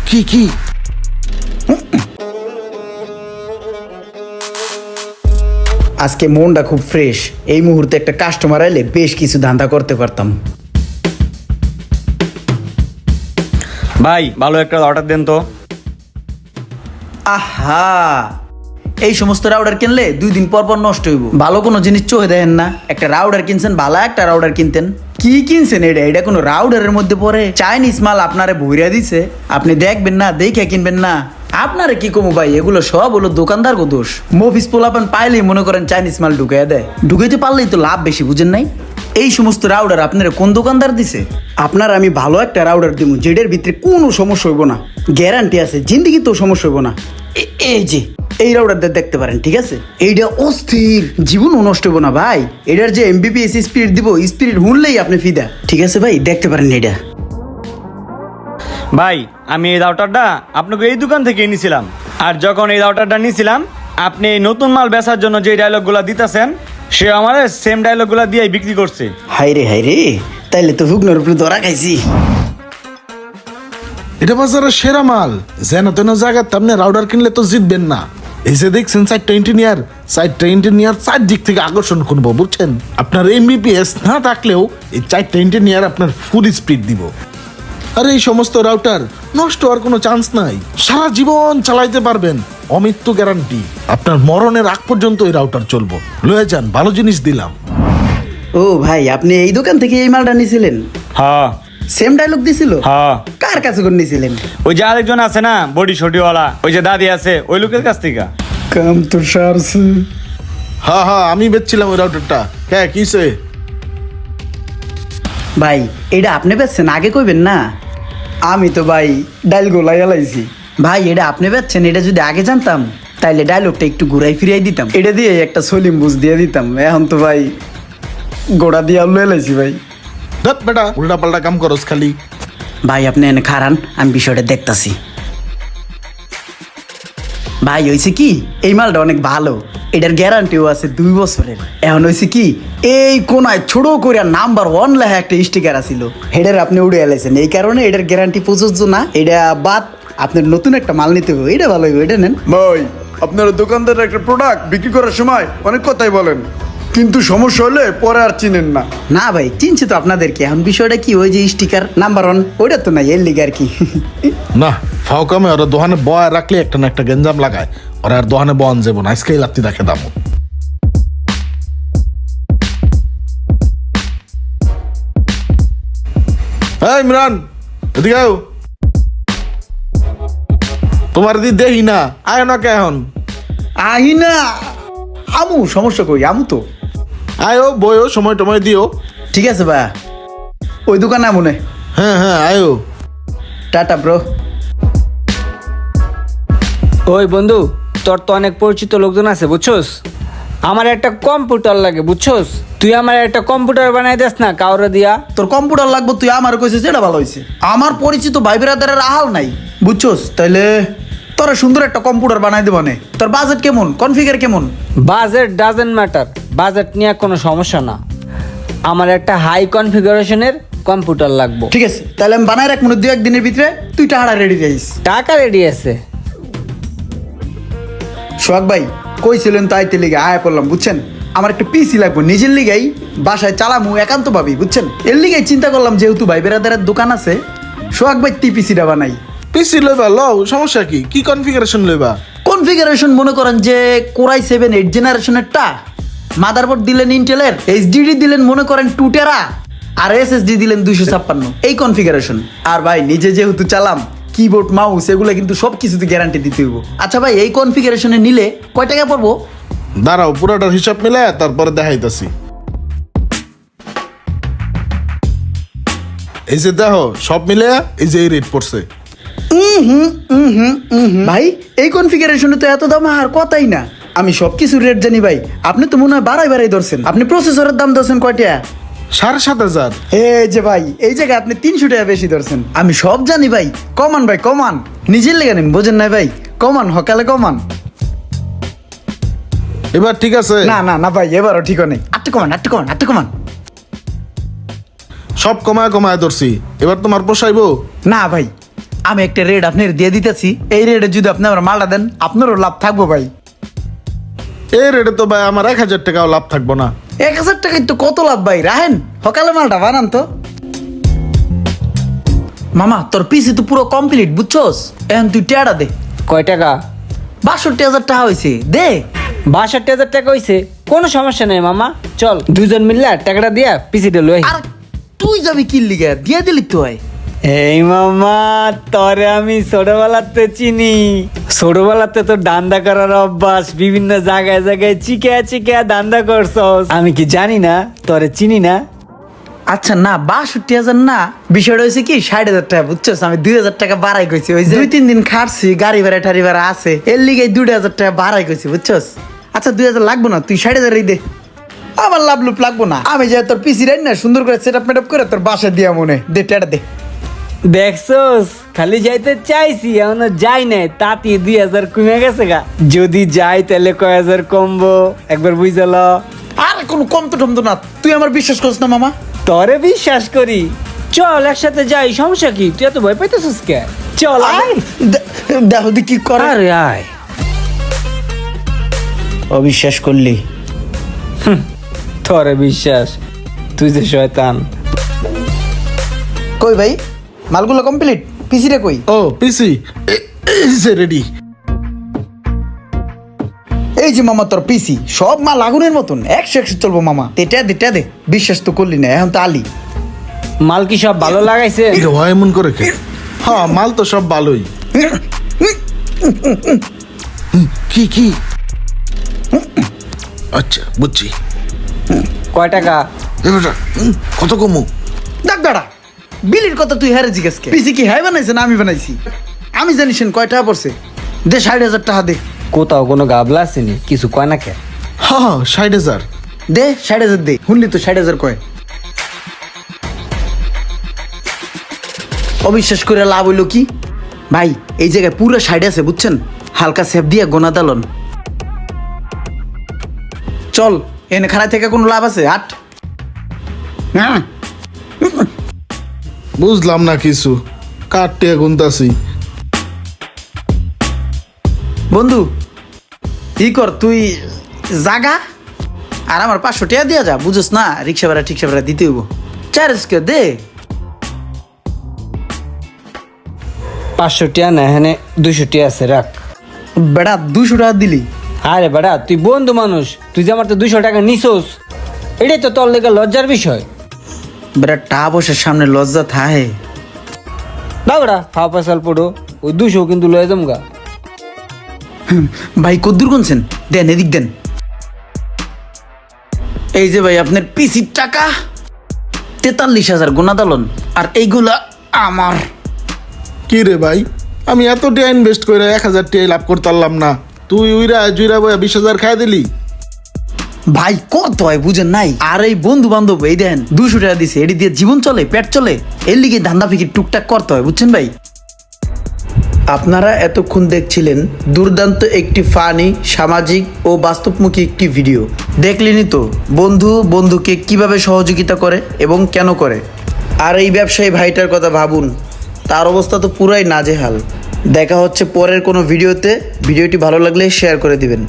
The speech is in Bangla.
কি কি আজকে মনটা খুব ফ্রেশ। এই মুহূর্তে একটা কাস্টমার আইলে বেশ কিছু ধান্দা করতে পারতাম। ভাই ভালো একটা অর্ডার দেন তো। আহা, এই সমস্ত রাউডার কিনলে 2 দিন পর পর নষ্ট হইব। ভালো কোনো জিনিস চোখে দেখেন না? একটা রাউডার কিনছেন, ভালো একটা রাউডার কিনতেন। কি কিনছেন এটা? এটা কোনো রাউডারের মধ্যে পড়ে? চাইনিজ মাল আপনারে ভইরা দিছে, আপনি দেখবেন না, দেখে কিনবেন না। আপনারে কি কমু ভাই, এগুলো সব হলো দোকানদার গো দোষ। মফিস পোলাপান পাইলেই মনে করেন চাইনিজ মাল ঢুকাইয়া দেয়। ঢুকাইতে পারলেই তো লাভ বেশি, বুঝেন নাই? এই সমস্ত রাউডার আপনারা কোন দোকানদার দিছে? আপনার আমি ভালো একটা রাউডার দিব, যেটার ভিতরে কোনো সমস্যা হইব না, গ্যারান্টি আছে, জিন্দিগি তো সমস্যা হইব না। এই যে এই রাউডারটা দেখতে পারেন, ঠিক আছে? এইটা অস্থির, জীবন নষ্ট হইব না ভাই। এটার যে এমবিপিএস স্পিড দিব, স্পিড হুনলেই আপনি ফিদা। ঠিক আছে ভাই, দেখতে পারেন এটা। ভাই আমি এই রাউটারটা আপনাকে এই দোকান থেকে নিয়েছিলাম, আর যখন এই রাউটারটা নিয়েছিলাম আপনি এই নতুন মাল বেচার জন্য যে ডায়লগগুলো দিতেছেন সে আমার সেম ডায়লগগুলো দিয়েই বিক্রি করছে। হাই রে, তাইলে তো হুকনোর উপরে ধরা খাইছি। এটা বাজারের সেরা মাল। যেন তেন জায়গায় আপনি রাউডার কিনলে তো জিতবেন না। এই যে দেখছেন 4টা ইঞ্জিনিয়ার, 4 দিক থেকে আকর্ষণ করবো, বুঝছেন? আপনার এমবিপিএস না থাকলেও এই 4টা ইঞ্জিনিয়ার আপনার ফুল স্পিড দিব। আর এই সমস্ত রাউটার নষ্ট হওয়ার কোনো চান্স নাই, সারা জীবন চালাইতে পারবেন, অমৃত্যু গ্যারান্টি। আপনার মরণের আগ পর্যন্ত এই রাউটার চলবো। লয়ে যান, ভালো জিনিস দিলাম। ও ভাই, আপনি এই দোকান থেকে এই মালটা নিছিলেন? হ্যাঁ। সেম ডায়লগ দিছিল? হ্যাঁ। কার কাছে করে নিছিলেন? ওই যে আরেকজন আছে না বডি শটিওয়ালা, ওই যে দাদি আছে, ওই লোকের কাছ থেকে। কাম তো সারছে। হ্যাঁ, আমি বেচছিলাম ওই রাউটারটা। হ্যাঁ, কিসে? ভাই এটা আপনি বেচছেন, আগে কইবেন না? আমি তো ভাই ডাইল গোলাই এলাইছি। ভাই এটা আপনি বেচছেন, এটা যদি আগে জানতাম তাইলে ডায়লগটা একটু ঘুরাই ফিরাই দিতাম, এটা দিয়ে একটা সলিম বুঝ দিয়ে দিতাম। এখন তো ভাই গোড়া দিয়ে আলু এলাইছি ভাই। ধত বেটা, উল্টা পাল্টা কাম করস খালি। ভাই আপনি এনে খারান, আমি বিষয়টা দেখতাছি। ভাই হয়েছে কি, এই মালটা অনেক ভালো, এটার গ্যারান্টিও আছে 2 বছরের। এখন হয়েছে কি, এই কোনায় ছোট করে নাম্বার 1 লেখা একটা স্টিকার আছিল, হেডার আপনি উড়ে এলাইছেন। এই কারণে এটার গ্যারান্টি প্রযোজ্য না। এটা বাদ, আপনার নতুন একটা মাল নিতে হবে, এটা ভালো হইব, এটা নেন। ভাই আপনারা দোকানদারের একটা প্রোডাক্ট বিক্রি করার সময় অনেক কথাই বলেন, কিন্তু সমস্যা হলে পরে আর চিনেন না। না ভাই, চিনছি তো আপনাদেরকে। এখন বিষয়টা কি, ওই যে স্টিকার নাম্বার 1 ওইটা তো নাই, এর লিগে আর কি। না, ফাও কামে ওরা দোকানে বয় রাখলে একটা না একটা গেঞ্জাম লাগায়। ওরা আর দোকানে বন যাবো না, আজকেই লাত্তি দেখে দামো। হ্যাঁ ইমরান, এদিকে আও। তোমার দি দেহি না, আয় না কে এখন? আহি না, আমু সমস্যা কই, আমু তো। আয়ো বয়ো, সময় টময় দিও। ঠিক আছে ভাই, ওই দোকানে আমুনে। হ্যাঁ, আয়ো। Tata bro. ওই বন্ধু, তোর তো অনেক পরিচিত লোকজন আছে বুঝছোস, আমার একটা কম্পিউটার লাগে বুঝছোস, তুই আমার একটা কম্পিউটার বানাই দেস না কাউরে দিয়া। তোর কম্পিউটার লাগবে, তুই আমার কইছিস, এটা ভালো হয়েছে। আমার পরিচিত ভাই বেরাদারের আহাল নাই বুঝছোস, তাইলে তোরা সুন্দর একটা কম্পিউটার বানাই দেবো নে। তোর বাজেট কেমন, কনফিগার কেমন? বাজেট ডাজেন্ট ম্যাটার, বাজেট নিয়ে কোনো সমস্যা না, আমার একটা হাই কনফিগারেশনের কম্পিউটার লাগবে। ঠিক আছে, তাহলে আমি বানাই রাখবো 2-1 দিনের ভিতরে, তুই টাকাটা রেডি রাখিস। টাকা রেডি আছে। সোহাগ ভাই কইছিলেন তো আইতে লিগে আয় পড়লাম, বুঝছেন? আমার একটা পিসি লাগবে, নিজের লিগাই বাসায় চালামু একান্ত ভাবি, বুঝছেন? এর লিগাই চিন্তা করলাম, যেহেতু ভাই বেরাদারের দোকান আছে, সোহাগ ভাই পিসিটা বানাই। পিসি লইবা লও, সমস্যা কি? কি কনফিগারেশন লইবা? কনফিগারেশন মনে করেন যে কোরাই 7 8 জেনারেশনেরটা, মাদারবোর্ড দিলেন ইন্টেলের, এইচডিডি দিলেন মনে করেন 2 টেরা, আর এসএসডি দিলেন 256, এই কনফিগারেশন। আর ভাই নিজে যেহেতু চালাম, কিবোর্ড মাউস এগুলো কিন্তু সব কিছুতে গ্যারান্টি দিতে হইব। আচ্ছা ভাই, এই কনফিগারেশনে নিলে কয় টাকা পড়বো? দাঁড়াও, পুরাটার হিসাব মিলে তারপরে দেখাইতাছি। এই যে দেখো, সব মিলে এই যে এই রেট পড়ছে। ভাই এই কনফিগারেশনে তো এত দাম আর কথাই না। আমি সব কিছু রেট জানি ভাই, আপনি তো মনে হয় বাড়াই ধরছেন। আপনি প্রসেসরের দাম ধরছেন কয়টা? 7,500। এই যে ভাই, এই জায়গায় আপনি 300 টাকা বেশি ধরছেন। আমি সব জানি ভাই, কমান ভাই কমান, নিজের লেগে নেন, বোঝেন নাই ভাই? কমান, হকালে কমান। এবার ঠিক আছে? না ভাই, এবারও ঠিক নেই, আটটু কমান। সব কমায় কমায় ধরছি, এবার তোমার পোষাইবো? না ভাই, আমি একটা রেট আপনার দিয়ে দিতেছি, এই রেটে যদি আপনি আমার মালটা দেন আপনারও লাভ থাকবো ভাই। এই রেটে তো ভাই আমার 1,000 টাকাও লাভ থাকবো না। 1,000 টাকায় তো কত লাভ ভাই, রাহেন সকালে মালটা বানান তো। মামা তোর পিসি তো পুরো কমপ্লিট বুঝছস, এখন তুই টেয়ারা দে। কয় টাকা? 62,000 টাকা হয়েছে, দে। 62,000 টাকা হইছে, কোনো সমস্যা নেই মামা, চল দুজন মিললে টাকাটা দিয়া পিসিটা লই। আর তুই যাবি কি লিগে, দিয়ে দিলি তো হয়। এই মামা, তরে আমি ছোটবেলাতে চিনি, ছোটবেলাতে তো দান্দা করার অভ্যাস, বিভিন্ন জায়গায় জায়গায় চিকা চিকা দান্দা করছস, আমি কি জানি না? তরে চিনি না? আচ্ছা না, 62,000 না, বিষয়টা হয়েছে কি 60,000 টাকা বুঝছস, আমি 2,000 টাকা বাড়াই কইছি, ওই যে 2-3 দিন খাটছি, গাড়ি ভাড়া টাড়ি ভাড়া আছে, এর লিগে 2,000 টাকা বাড়াই কইছি বুঝছস। আচ্ছা 2,000 লাগবো না, তুই 60,000 দে, আমার লাভ লুপ লাগবো না, আমি যাই তোর পিসি রাই না সুন্দর করে সেট আপ মেট আপ করে তোর বাসায় দিয়া মনে দে, টেটা দে। দেখছস, খালি যাইতে চাইছি, এখনো যাই নাই, তাতে 2,000 কমে গেছে গা। যদি যাই তাহলে কয় হাজার কমবো একবার বুঝল। আর কোনো কম তো টম তো না, তুই আমার বিশ্বাস করিস না মামা। তরে বিশ্বাস করি, চল একসাথে যাই, সমস্যা কি? তুই এত ভয় পাইতেছিস কে? চল আয়। দেখো দি কি করে। আরে আয়। অবিশ্বাস করলি? তরে বিশ্বাস, তুই যে শয়তান। কই ভাই মালগুলো কমপ্লিট, পিসি রে কই? ও পিসি রেডি। এই যে মামা তোর পিসি, সব মাল আগুনের মতন 100 চলবো মামা। টেটা দে, বিশ্বাস তো করলি না, এখন তো আলি। মাল কি সব ভালো লাগাইছে? এটা হয় এমন করে কে? হ্যাঁ মাল তো সব ভালোই। কি কি? আচ্ছা বুঝছি। কয় টাকা? এবার কত কমু? দেখ দাঁড়া, বিলির কথা তুই হারে জিজ্ঞেস কে? পিসি কি হাই বানাইছে না আমি বানাইছি? আমি জানিস কয় টাকা পড়ছে, দে 60,000 টাকা দে। কোথাও কোনো গাবলা আসেনি, কিছু কয় না কে? হ্যাঁ 60,000। দে 60,000 দে, শুনলি তো 60,000 কয়। অবিশ্বাস করে লাভ হইলো কি ভাই, এই জায়গায় পুরো 60 আছে বুঝছেন, হালকা সেপ দিয়ে গোনা দালন। চল এনে খানা থেকে কোনো লাভ আছে? আট হ্যাঁ বুঝলাম না কিছু, কাটতে গুনতাছি। বন্ধু ই কর, তুই জাগা আর আমার 500 টাকা দিয়া যা, বুঝছ না, রিক্সা ভাড়া দিতে হইব। চার্জ কে দে। 500 টাকা না, এখানে 200 টাকা আছে, রাখ। বেটা 200 টাকা দিলি? আরে বেটা, তুই বন্ধু মানুষ, তুই যে আমার তো 200 টাকা নিছোস, এটাই তো তোর লেগে লজ্জার বিষয়। বেটা টা বসে সামনে লজ্জা থাহে। না বেটা, খাওয়া পয়সাল পড়ো, ওই 200 কিন্তু লয়ে যামগা। ভাই কদ্দুর গুনছেন, দেন এদিক দেন। এই যে ভাই আপনার পিসির টাকা 43,000 গোনা দালন, আর এইগুলা আমার। কি রে ভাই, আমি এত টাকা ইনভেস্ট করে 1,000 টাকা লাভ করতে পারলাম না, তুই উইরা জুইরা বয়া 20,000 খাই দিলি। ভাই কত হয় বুঝেন নাই? আর এই বন্ধু বান্ধব এই দেন 200 টাকা দিছে, এটি দিয়ে জীবন চলে, পেট চলে, এর লিগে ধান্দা ফিকির টুকটাক করতে হয় বুঝছেন ভাই। আপনারা এতক্ষণ দেখছিলেন দুর্দান্ত একটি ফানি, সামাজিক ও বাস্তবমুখী একটি ভিডিও। দেখলেনই তো বন্ধু বন্ধুকে কিভাবে সহযোগিতা করে এবং কেন করে। আর এই ব্যবসায়ী ভাইটার কথা ভাবুন, তার অবস্থা তো পুরাই নাজেহাল। দেখা হচ্ছে পরের কোনো ভিডিওতে। ভিডিওটি ভালো লাগলে শেয়ার করে দিবেন।